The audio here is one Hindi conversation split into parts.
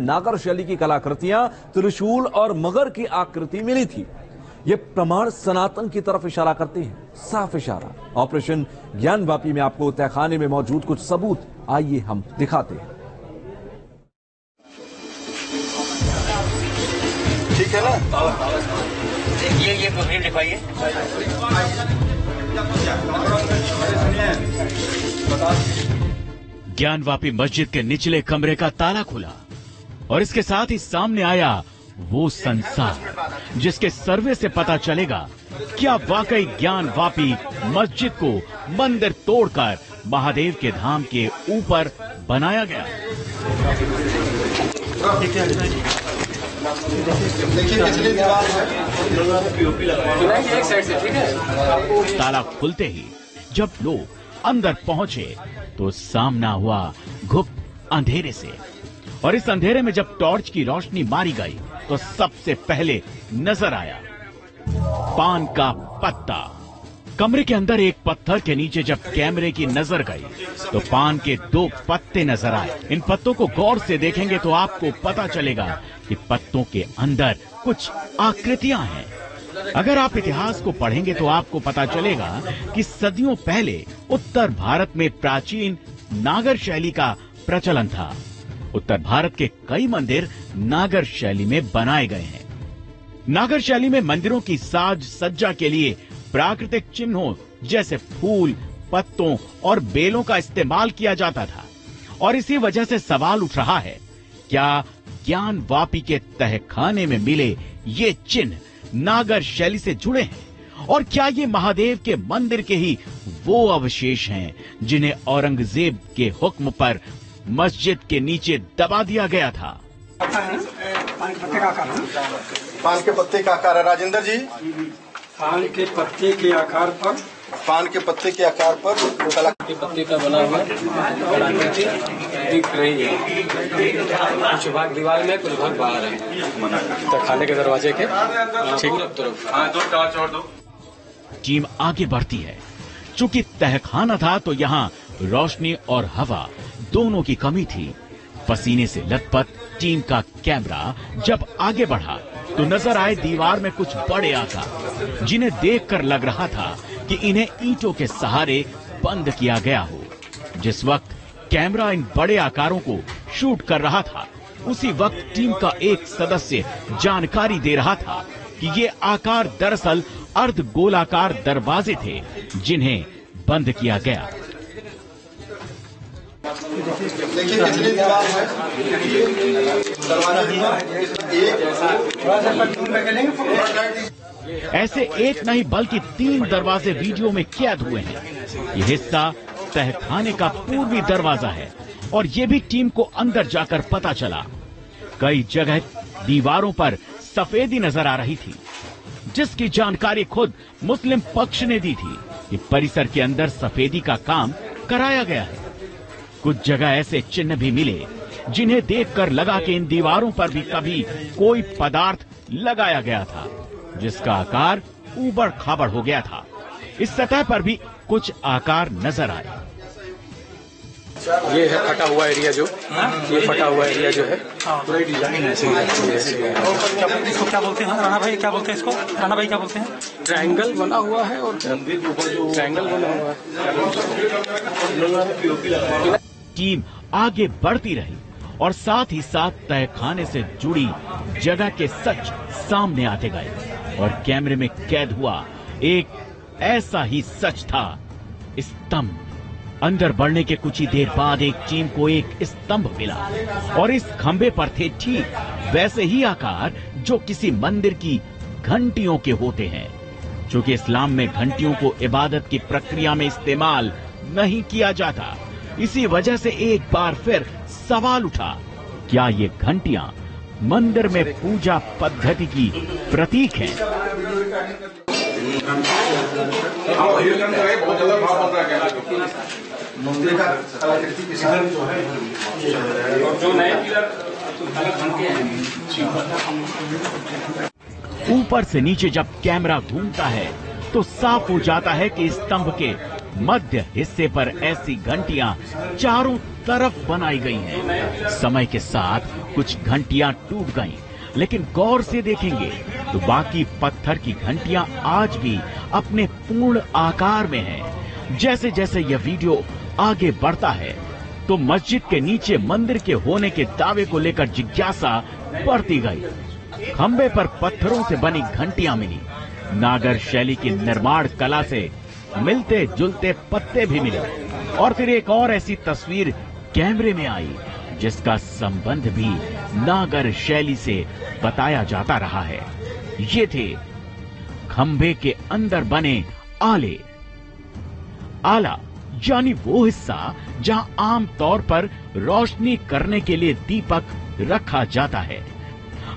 नागर शैली की कलाकृतियां त्रिशूल और मगर की आकृति मिली थी। ये प्रमाण सनातन की तरफ इशारा करते हैं, साफ इशारा। ऑपरेशन ज्ञानवापी में आपको तहखाने में मौजूद कुछ सबूत आइए हम दिखाते हैं। ठीक है ना? ये प्रोग्राम लिखवाइए। ज्ञानवापी मस्जिद के निचले कमरे का ताला खुला और इसके साथ ही सामने आया वो संसार जिसके सर्वे से पता चलेगा क्या वाकई ज्ञानवापी मस्जिद को मंदिर तोड़कर महादेव के धाम के ऊपर बनाया गया। ताला खुलते ही जब लोग अंदर पहुंचे तो सामना हुआ गुप्त अंधेरे से, और इस अंधेरे में जब टॉर्च की रोशनी मारी गई तो सबसे पहले नजर आया पान का पत्ता। कमरे के अंदर एक पत्थर के नीचे जब कैमरे की नजर गई तो पान के 2 पत्ते नजर आए। इन पत्तों को गौर से देखेंगे तो आपको पता चलेगा कि पत्तों के अंदर कुछ आकृतियां हैं। अगर आप इतिहास को पढ़ेंगे तो आपको पता चलेगा कि सदियों पहले उत्तर भारत में प्राचीन नागर शैली का प्रचलन था। उत्तर भारत के कई मंदिर नागर शैली में बनाए गए हैं। नागर शैली में मंदिरों की साज सज्जा के लिए प्राकृतिक चिन्हों जैसे फूल, पत्तों और बेलों का इस्तेमाल किया जाता था, और इसी वजह से सवाल उठ रहा है, क्या ज्ञानवापी के तहखाने में मिले ये चिन्ह नागर शैली से जुड़े हैं, और क्या ये महादेव के मंदिर के ही वो अवशेष हैं जिन्हें औरंगजेब के हुक्म पर मस्जिद के नीचे दबा दिया गया था? पान के पत्ते का आकार है। पान के पत्ते का आकार है राजेंद्र जी। पान के पत्ते के आकार पर, पान के पत्ते के आकार पर कला के पत्ते का बना हुआ कलाकृति दिख रही है। कुछ भाग दीवार में, कुछ भाग बाहर है तो खाने के दरवाजे के ठीक। टीम आगे बढ़ती है। चूंकि तहखाना था तो यहाँ रोशनी और हवा दोनों की कमी थी। पसीने से लथपथ टीम का कैमरा जब आगे बढ़ा तो नजर आए दीवार में कुछ बड़े आकार, जिन्हें देखकर लग रहा था कि इन्हें ईंटों के सहारे बंद किया गया हो। जिस वक्त कैमरा इन बड़े आकारों को शूट कर रहा था, उसी वक्त टीम का एक सदस्य जानकारी दे रहा था कि ये आकार दरअसल अर्ध गोलाकार दरवाजे थे जिन्हें बंद किया गया। देखिए कितनी दीवार है। ऐसे एक नहीं बल्कि 3 दरवाजे वीडियो में कैद हुए हैं। ये हिस्सा तहखाने का पूर्वी दरवाजा है और ये भी टीम को अंदर जाकर पता चला। कई जगह दीवारों पर सफेदी नजर आ रही थी, जिसकी जानकारी खुद मुस्लिम पक्ष ने दी थी कि परिसर के अंदर सफेदी का काम कराया गया है। कुछ जगह ऐसे चिन्ह भी मिले जिन्हें देखकर लगा कि इन दीवारों पर भी कभी कोई पदार्थ लगाया गया था, जिसका आकार ऊबड़ खाबड़ हो गया था। इस सतह पर भी कुछ आकार नजर आए। ये है फटा हुआ एरिया, जो ये फटा हुआ एरिया जो है पूरा डिजाइन है। इसको क्या बोलते हैं राणा भाई? क्या बोलते हैं इसको राणा भाई? क्या बोलते हैं? ट्रायंगल बना हुआ है और ट्रायंगल बना हुआ है। टीम आगे बढ़ती रही और साथ ही साथ तहखाने से जुड़ी जगह के सच सामने आते गए और कैमरे में कैद हुआ एक ऐसा ही सच था, स्तंभ। अंदर बढ़ने के कुछ ही देर बाद एक टीम को एक स्तंभ मिला और इस खंबे पर थे ठीक वैसे ही आकार जो किसी मंदिर की घंटियों के होते हैं। चूंकि इस्लाम में घंटियों को इबादत की प्रक्रिया में इस्तेमाल नहीं किया जाता, इसी वजह से एक बार फिर सवाल उठा, क्या ये घंटियां मंदिर में पूजा पद्धति की प्रतीक हैं? ऊपर से नीचे जब कैमरा घूमता है तो साफ हो जाता है कि स्तंभ के मध्य हिस्से पर ऐसी घंटियां चारों तरफ बनाई गई हैं। समय के साथ कुछ घंटियां टूट गईं, लेकिन गौर से देखेंगे तो बाकी पत्थर की घंटियां आज भी अपने पूर्ण आकार में हैं। जैसे जैसे यह वीडियो आगे बढ़ता है तो मस्जिद के नीचे मंदिर के होने के दावे को लेकर जिज्ञासा बढ़ती गई। खंबे पर पत्थरों से बनी घंटियां मिली, नागर शैली की निर्माण कला से मिलते जुलते पत्ते भी मिले, और फिर एक और ऐसी तस्वीर कैमरे में आई जिसका संबंध भी नागर शैली से बताया जाता रहा है। ये थे खंबे के अंदर बने आले। आला यानी वो हिस्सा जहां आम तौर पर रोशनी करने के लिए दीपक रखा जाता है।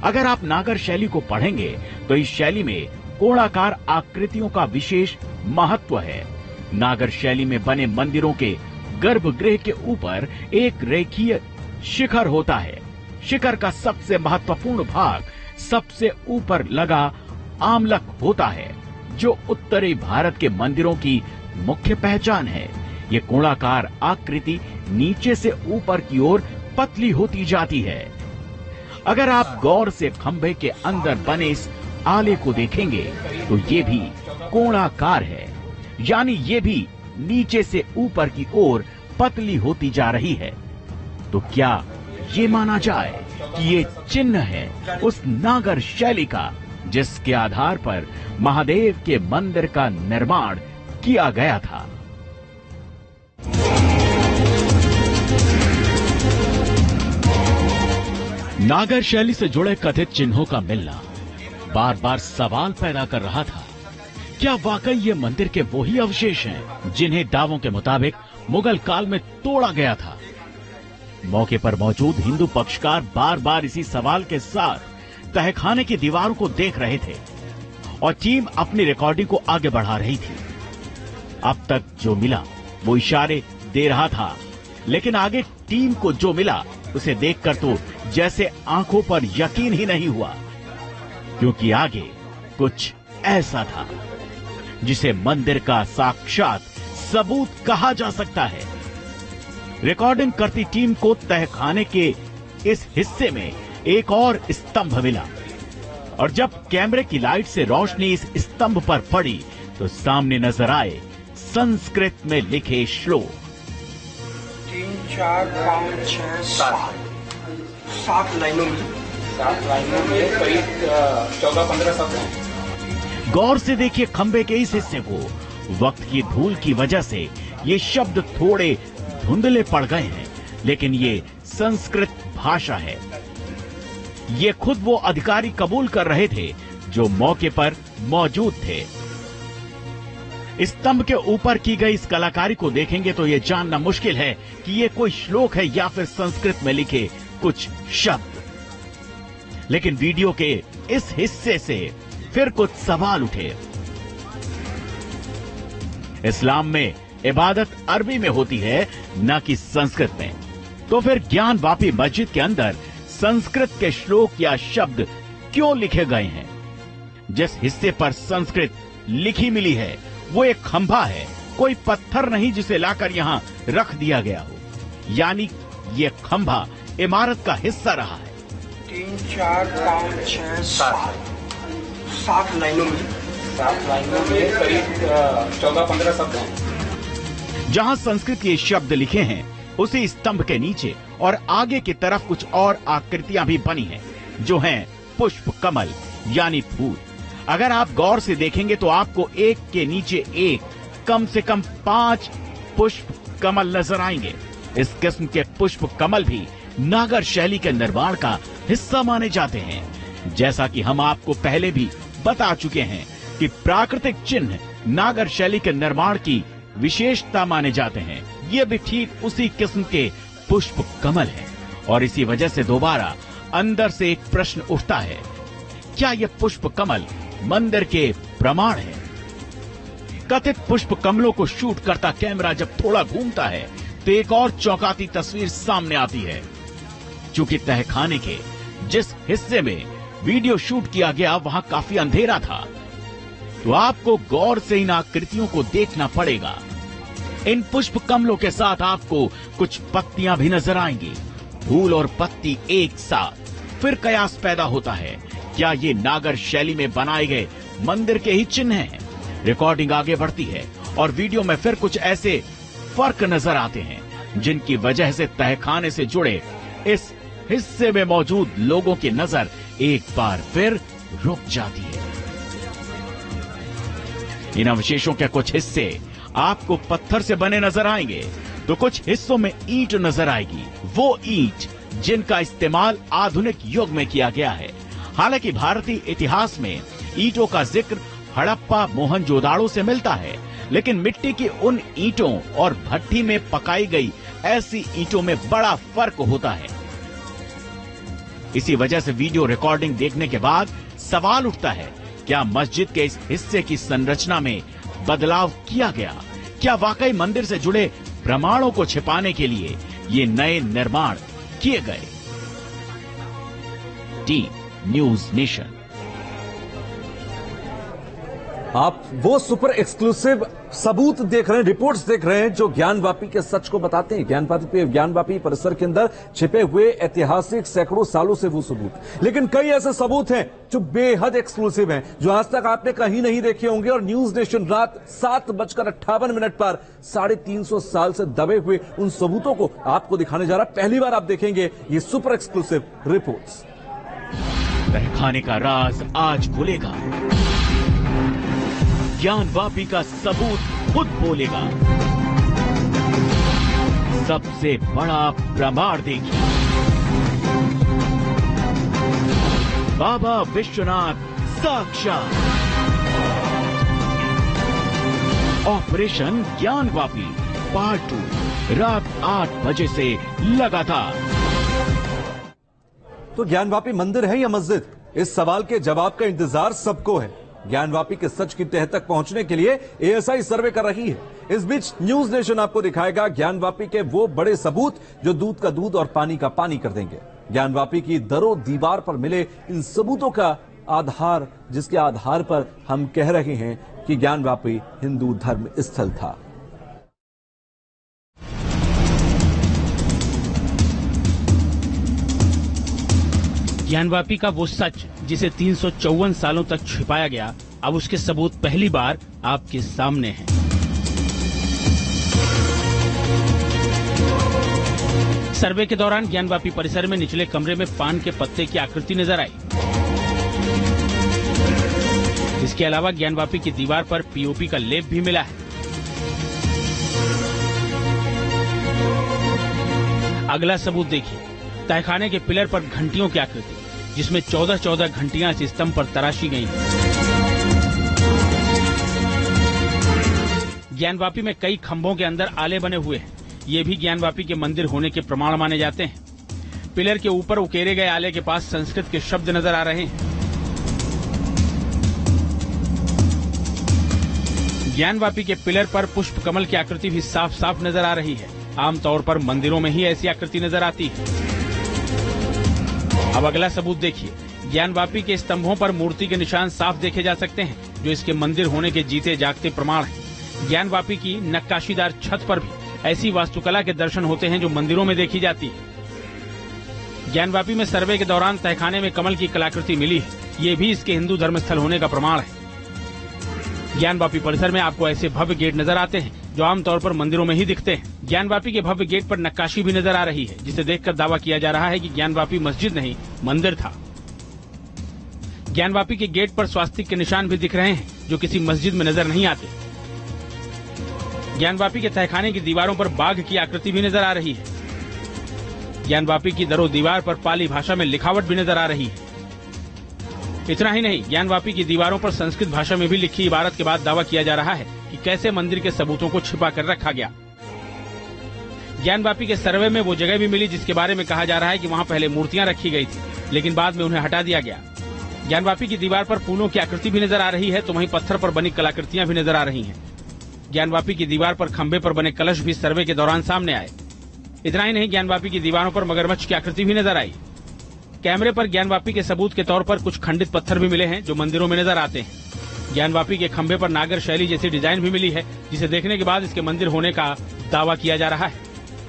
अगर आप नागर शैली को पढ़ेंगे तो इस शैली में गोलाकार आकृतियों का विशेष महत्व है। नागर शैली में बने मंदिरों के गर्भगृह के ऊपर एक रेखीय शिखर होता है। शिखर का सबसे महत्वपूर्ण भाग सबसे ऊपर लगा आमलक होता है, जो उत्तरी भारत के मंदिरों की मुख्य पहचान है। ये गोलाकार आकृति नीचे से ऊपर की ओर पतली होती जाती है। अगर आप गौर से खंभे के अंदर बने इस आले को देखेंगे तो ये भी गोलाकार है, यानी ये भी नीचे से ऊपर की ओर पतली होती जा रही है। तो क्या ये माना जाए कि ये चिन्ह है उस नागर शैली का जिसके आधार पर महादेव के मंदिर का निर्माण किया गया था? नागर शैली से जुड़े कथित चिन्हों का मिलना बार बार सवाल पैदा कर रहा था। क्या वाकई ये मंदिर के वही अवशेष हैं जिन्हें दावों के मुताबिक मुगल काल में तोड़ा गया था? मौके पर मौजूद हिंदू पक्षकार बार बार इसी सवाल के साथ तहखाने की दीवारों को देख रहे थे और टीम अपनी रिकॉर्डिंग को आगे बढ़ा रही थी। अब तक जो मिला वो इशारे दे रहा था, लेकिन आगे टीम को जो मिला उसे देखकर तो जैसे आंखों पर यकीन ही नहीं हुआ, क्योंकि आगे कुछ ऐसा था जिसे मंदिर का साक्षात सबूत कहा जा सकता है। रिकॉर्डिंग करती टीम को तहखाने के इस हिस्से में एक और स्तंभ मिला, और जब कैमरे की लाइट से रोशनी इस स्तंभ पर पड़ी तो सामने नजर आए संस्कृत में लिखे श्लोक। 3, 4, 5, 6, 7 लाइनों में करीब 14-15 शब्द हैं। गौर से देखिए खंबे के इस हिस्से को। वक्त की धूल की वजह से ये शब्द थोड़े धुंधले पड़ गए हैं, लेकिन ये संस्कृत भाषा है। ये खुद वो अधिकारी कबूल कर रहे थे जो मौके पर मौजूद थे। स्तंभ के ऊपर की गई इस कलाकारी को देखेंगे तो ये जानना मुश्किल है कि ये कोई श्लोक है या फिर संस्कृत में लिखे कुछ शब्द। लेकिन वीडियो के इस हिस्से से फिर कुछ सवाल उठे। इस्लाम में इबादत अरबी में होती है, न कि संस्कृत में। तो फिर ज्ञानवापी मस्जिद के अंदर संस्कृत के श्लोक या शब्द क्यों लिखे गए हैं? जिस हिस्से पर संस्कृत लिखी मिली है वो एक खंभा है, कोई पत्थर नहीं जिसे लाकर यहाँ रख दिया गया हो। यानी ये खंभा इमारत का हिस्सा रहा है। 3, 4, 5, 6, 7 लाइनों में करीब 14-15 शब्द हैं। जहाँ संस्कृत के शब्द लिखे हैं उसी स्तंभ के नीचे और आगे की तरफ कुछ और आकृतियां भी बनी हैं, जो हैं पुष्प कमल यानी फूल। अगर आप गौर से देखेंगे तो आपको एक के नीचे एक कम से कम 5 पुष्प कमल नजर आएंगे। इस किस्म के पुष्प कमल भी नागर शैली के निर्माण का हिस्सा माने जाते हैं। जैसा कि हम आपको पहले भी बता चुके हैं कि प्राकृतिक चिन्ह नागर शैली के निर्माण की विशेषता माने जाते हैं। ये भी ठीक उसी किस्म के पुष्प कमल है, और इसी वजह से दोबारा अंदर से एक प्रश्न उठता है, क्या ये पुष्प कमल मंदिर के प्रमाण है? कथित पुष्प कमलों को शूट करता कैमरा जब थोड़ा घूमता है तो एक और चौंकाती तस्वीर सामने आती है। चूंकि तहखाने के जिस हिस्से में वीडियो शूट किया गया वहां काफी अंधेरा था, तो आपको गौर से इन आकृतियों को देखना पड़ेगा। इन पुष्प कमलों के साथ आपको कुछ पत्तियां भी नजर आएंगी। फूल और पत्ती एक साथ, फिर कयास पैदा होता है, क्या ये नागर शैली में बनाए गए मंदिर के ही चिन्ह हैं? रिकॉर्डिंग आगे बढ़ती है और वीडियो में फिर कुछ ऐसे फर्क नजर आते हैं जिनकी वजह से तहखाने से जुड़े इस हिस्से में मौजूद लोगों की नजर एक बार फिर रुक जाती है। इन अवशेषों के कुछ हिस्से आपको पत्थर से बने नजर आएंगे तो कुछ हिस्सों में ईंट नजर आएगी, वो ईंट जिनका इस्तेमाल आधुनिक युग में किया गया है। हालांकि भारतीय इतिहास में ईंटों का जिक्र हड़प्पा मोहनजोदाड़ो से मिलता है, लेकिन मिट्टी की उन ईंटों और भट्टी में पकाई गई ऐसी ईंटों में बड़ा फर्क होता है। इसी वजह से वीडियो रिकॉर्डिंग देखने के बाद सवाल उठता है, क्या मस्जिद के इस हिस्से की संरचना में बदलाव किया गया? क्या वाकई मंदिर से जुड़े प्रमाणों को छिपाने के लिए ये नए निर्माण किए गए? Team news nation. आप वो सुपर एक्सक्लूसिव सबूत देख रहे हैं, रिपोर्ट्स देख रहे हैं जो ज्ञानवापी के सच को बताते हैं। ज्ञानवापी परिसर के अंदर छिपे हुए ऐतिहासिक सैकड़ों सालों से वो सबूत, लेकिन कई ऐसे सबूत हैं जो बेहद एक्सक्लूसिव हैं, जो आज तक आपने कहीं नहीं देखे होंगे। और न्यूज नेशन रात 7:58 पर 350 साल से दबे हुए उन सबूतों को आपको दिखाने जा रहा है। पहली बार आप देखेंगे ये सुपर एक्सक्लूसिव रिपोर्ट्स। तहखाने का राज आज खुलेगा, ज्ञानवापी का सबूत खुद बोलेगा। सबसे बड़ा प्रमाण देखिए, बाबा विश्वनाथ साक्षात। ऑपरेशन ज्ञानवापी पार्ट 2 रात 8 बजे से लगातार। तो ज्ञानवापी मंदिर है या मस्जिद? इस सवाल के जवाब का इंतजार सबको है। ज्ञानवापी के सच की तह तक पहुंचने के लिए एएसआई सर्वे कर रही है। इस बीच न्यूज नेशन आपको दिखाएगा ज्ञानवापी के वो बड़े सबूत जो दूध का दूध और पानी का पानी कर देंगे। ज्ञानवापी की दरों दीवार पर मिले इन सबूतों का आधार, जिसके आधार पर हम कह रहे हैं कि ज्ञानवापी हिंदू धर्म स्थल था। ज्ञानवापी का वो सच जिसे 354 सालों तक छिपाया गया, अब उसके सबूत पहली बार आपके सामने हैं। सर्वे के दौरान ज्ञानवापी परिसर में निचले कमरे में पान के पत्ते की आकृति नजर आई। इसके अलावा ज्ञानवापी की दीवार पर पीओपी का लेप भी मिला है। अगला सबूत देखिए, तहखाने के पिलर पर घंटियों की आकृति, जिसमें 14 घंटियां इस स्तंभ पर तराशी गई हैं। ज्ञानवापी में कई खंभों के अंदर आले बने हुए हैं। ये भी ज्ञानवापी के मंदिर होने के प्रमाण माने जाते हैं। पिलर के ऊपर उकेरे गए आले के पास संस्कृत के शब्द नजर आ रहे हैं। ज्ञानवापी के पिलर पर पुष्प कमल की आकृति भी साफ साफ नजर आ रही है। आमतौर पर मंदिरों में ही ऐसी आकृति नजर आती है। अब अगला सबूत देखिए, ज्ञानवापी के स्तंभों पर मूर्ति के निशान साफ देखे जा सकते हैं, जो इसके मंदिर होने के जीते जागते प्रमाण हैं। ज्ञानवापी की नक्काशीदार छत पर भी ऐसी वास्तुकला के दर्शन होते हैं जो मंदिरों में देखी जाती है। ज्ञानवापी में सर्वे के दौरान तहखाने में कमल की कलाकृति मिली है, ये भी इसके हिंदू धर्मस्थल होने का प्रमाण है। ज्ञानवापी परिसर में आपको ऐसे भव्य गेट नजर आते हैं जो आमतौर पर मंदिरों में ही दिखते हैं। ज्ञानवापी के भव्य गेट पर नक्काशी भी नजर आ रही है, जिसे देखकर दावा किया जा रहा है कि ज्ञानवापी मस्जिद नहीं मंदिर था। ज्ञानवापी के गेट पर स्वास्तिक के निशान भी दिख रहे हैं, जो किसी मस्जिद में नजर नहीं आते। ज्ञानवापी के तहखाने की दीवारों पर बाघ की आकृति भी नजर आ रही है। ज्ञानवापी की दरों दीवार पर पाली भाषा में लिखावट भी नजर आ रही है। इतना ही नहीं, ज्ञानवापी की दीवारों पर संस्कृत भाषा में भी लिखी इबारत के बाद दावा किया जा रहा है कि कैसे मंदिर के सबूतों को छिपा कर रखा गया। ज्ञानवापी के सर्वे में वो जगह भी मिली जिसके बारे में कहा जा रहा है कि वहां पहले मूर्तियां रखी गई थी, लेकिन बाद में उन्हें हटा दिया गया। ज्ञानवापी की दीवार पर फूलों की आकृति भी नजर आ रही है, तो वहीं पत्थर पर बनी कलाकृतियां भी नजर आ रही हैं। ज्ञानवापी की दीवार पर खंभे पर बने कलश भी सर्वे के दौरान सामने आए। इतना ही नहीं, ज्ञानवापी की दीवारों पर मगरमच्छ की आकृति भी नजर आई। कैमरे पर ज्ञानवापी के सबूत के तौर पर कुछ खंडित पत्थर भी मिले हैं जो मंदिरों में नजर आते हैं। ज्ञानवापी के खंभे पर नागर शैली जैसी डिजाइन भी मिली है, जिसे देखने के बाद इसके मंदिर होने का दावा किया जा रहा है।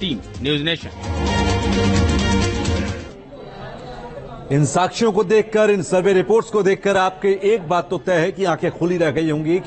Team news nation. इन साक्ष्यों को देखकर, इन सर्वे रिपोर्ट्स को देखकर आपके एक बात तो तय है कि आंखें खुली रह गई होंगी कि